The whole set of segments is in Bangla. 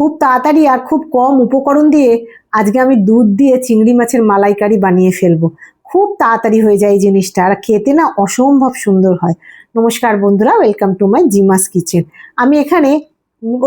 খুব তাড়াতাড়ি আর খুব কম উপকরণ দিয়ে আজকে আমি দুধ দিয়ে চিংড়ি মাছের মালাইকারি বানিয়ে ফেলবো। খুব তাড়াতাড়ি হয়ে যায় এই জিনিসটা, আর খেতে না অসম্ভব সুন্দর হয়। নমস্কার বন্ধুরা, ওয়েলকাম টু মাই জিমাস কিচেন। আমি এখানে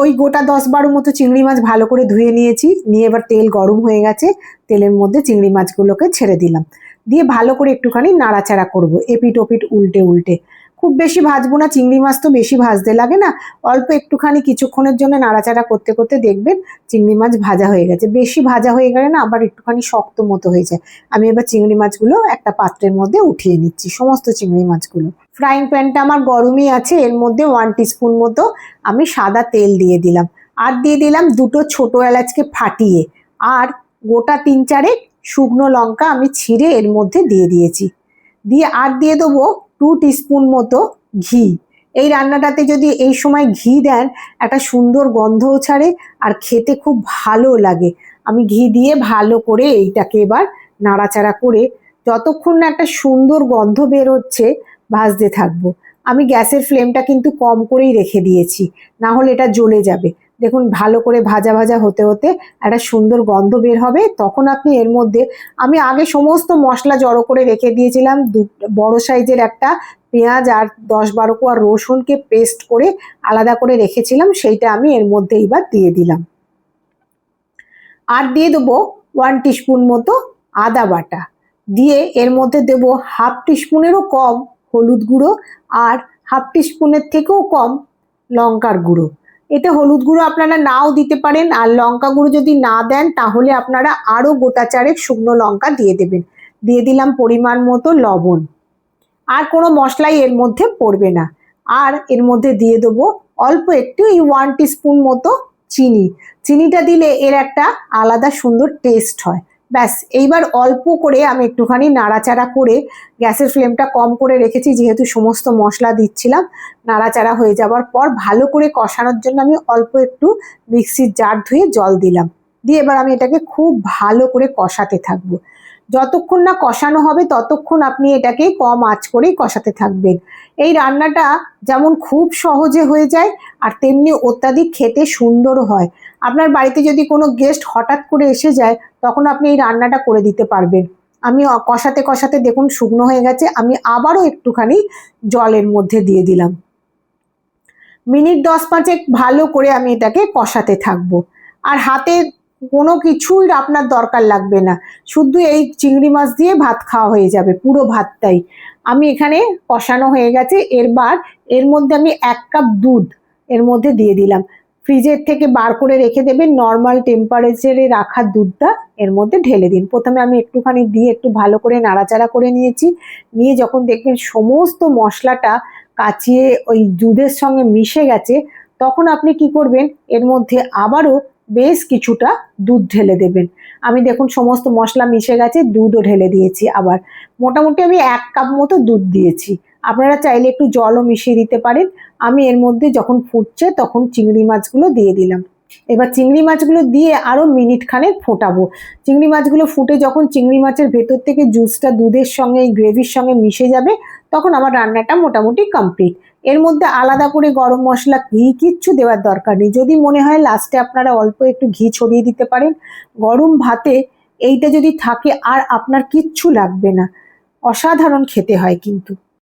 ওই গোটা 10-12 মতো চিংড়ি মাছ ভালো করে ধুয়ে নিয়েছি। নিয়ে এবার তেল গরম হয়ে গেছে, তেলের মধ্যে চিংড়ি মাছগুলোকে ছেড়ে দিলাম। দিয়ে ভালো করে একটুখানি নাড়াচাড়া করব, এপিট ওপিট উল্টে উল্টে। খুব বেশি ভাজবো না, চিংড়ি মাছ তো বেশি ভাজতে লাগে না। অল্প একটুখানি কিছুক্ষণের জন্য নাড়াচাড়া করতে করতে দেখবেন চিংড়ি মাছ ভাজা হয়ে গেছে। বেশি ভাজা হয়ে গেলে না আবার একটুখানি শক্ত মতো হয়ে যায়। আমি এবার চিংড়ি মাছগুলো একটা পাত্রের মধ্যে উঠিয়ে নিচ্ছি, সমস্ত চিংড়ি মাছগুলো। ফ্রাইং প্যানটা আমার গরমই আছে, এর মধ্যে 1 টিস্পুন মতো আমি সাদা তেল দিয়ে দিলাম। আর দিয়ে দিলাম দুটো ছোট এলাচকে ফাটিয়ে, আর গোটা 3-4 শুকনো লঙ্কা আমি ছিঁড়ে এর মধ্যে দিয়ে দিয়েছি। দিয়ে আর দিয়ে দেবো 2 টিস্পুন মতো ঘি। এই রান্নাটাতে যদি এই সময় ঘি দেন একটা সুন্দর গন্ধও ছাড়ে আর খেতে খুব ভালো লাগে। আমি ঘি দিয়ে ভালো করে এইটাকে এবার নাড়াচাড়া করে যতক্ষণ না একটা সুন্দর গন্ধ বের হচ্ছে ভাজতে থাকবো। আমি গ্যাসের ফ্লেমটা কিন্তু কম করেই রেখে দিয়েছি, না হলে এটা জ্বলে যাবে। দেখুন ভালো করে ভাজা ভাজা হতে হতে একটা সুন্দর গন্ধ বের হবে, তখন আপনি এর মধ্যে, আমি আগে সমস্ত মশলা জড়ো করে রেখে দিয়েছিলাম। বড় সাইজের একটা পেঁয়াজ আর 10-12 কোয়া রসুনকে পেস্ট করে আলাদা করে রেখেছিলাম, সেইটা আমি এর মধ্যে এবার দিয়ে দিলাম। আর দিয়ে দেবো 1 টিস্পুন মতো আদা বাটা। দিয়ে এর মধ্যে দেবো 1/2 টিস্পুনেরও কম হলুদ গুঁড়ো আর 1/2 টিস্পুনের থেকেও কম লঙ্কার গুঁড়ো। এতে হলুদ গুঁড়ো আপনারা নাও দিতে পারেন, আর লঙ্কা গুঁড়ো যদি না দেন তাহলে আপনারা আরও গোটা 4 শুকনো লঙ্কা দিয়ে দেবেন। দিয়ে দিলাম পরিমাণ মতো লবণ। আর কোনো মশলাই এর মধ্যে পড়বে না। আর এর মধ্যে দিয়ে দেবো অল্প একটু 1 টিস্পুন মতো চিনি। চিনিটা দিলে এর একটা আলাদা সুন্দর টেস্ট হয়। ব্যাস, এইবার অল্প করে আমি একটুখানি নাড়াচাড়া করে, গ্যাসের ফ্লেমটা কম করে রেখেছি যেহেতু সমস্ত মশলা দিচ্ছিলাম। নাড়াচাড়া হয়ে যাওয়ার পর ভালো করে কষানোর জন্য আমি অল্প একটু মিক্সির জার ধুয়ে জল দিলাম। দিয়ে এবার আমি এটাকে খুব ভালো করে কষাতে থাকবো। যতক্ষণ না কষানো হবে ততক্ষণ আপনি এটাকে কম আঁচ করেই কষাতে থাকবেন। এই রান্নাটা যেমন খুব সহজে হয়ে যায় আর তেমনি অত্যাধিক খেতে সুন্দরও হয়। আপনার বাড়িতে যদি কোনো গেস্ট হঠাৎ করে এসে যায় তখন আপনি এই রান্নাটা করে দিতে পারবেন। আমি কষাতে কষাতে দেখুন শুকনো হয়ে গেছে, আমি আবারও একটুখানি জলের মধ্যে দিয়ে দিলাম। মিনিট 10-5 ভালো করে আমি এটাকে কষাতে থাকবো। আর হাতে কোনো কিছুই আপনার দরকার লাগবে না, শুধু এই চিংড়ি মাছ দিয়ে ভাত খাওয়া হয়ে যাবে, পুরো ভাতটাই। আমি এখানে কষানো হয়ে গেছে। এরবার এর মধ্যে আমি 1 কাপ দুধ এর মধ্যে দিয়ে দিলাম। ফ্রিজের থেকে বার করে রেখে দেবেন, নর্মাল টেম্পারেচারে রাখা দুধটা এর মধ্যে ঢেলে দিন। প্রথমে আমি একটুখানি দিয়ে একটু ভালো করে নাড়াচাড়া করে নিয়েছি। নিয়ে যখন দেখবেন সমস্ত মশলাটা কাচিয়ে ওই দুধের সঙ্গে মিশে গেছে, তখন আপনি কি করবেন, এর মধ্যে আবারও বেশ কিছুটা দুধ ঢেলে দেবেন। আমি দেখুন সমস্ত মশলা মিশে গেছে, দুধও ঢেলে দিয়েছি। আবার মোটামুটি আমি 1 কাপ মতো দুধ দিয়েছি। আপনারা চাইলে একটু জলও মিশিয়ে দিতে পারেন। আমি এর মধ্যে যখন ফুটছে তখন চিংড়ি মাছগুলো দিয়ে দিলাম। এবার চিংড়ি মাছগুলো দিয়ে আরও মিনিট খানেক ফোটাবো। চিংড়ি মাছগুলো ফুটে যখন চিংড়ি মাছের ভেতর থেকে জুসটা দুধের সঙ্গে এই গ্রেভির সঙ্গে মিশে যাবে তখন আমার রান্নাটা মোটামুটি কমপ্লিট। এর মধ্যে আলাদা করে গরম মশলা ঘি কিচ্ছু দেওয়ার দরকার নেই। যদি মনে হয় লাস্টে আপনারা অল্প একটু ঘি ছড়িয়ে দিতে পারেন। গরম ভাতে এইটা যদি থাকে আর আপনার কিচ্ছু লাগবে না, অসাধারণ খেতে হয় কিন্তু।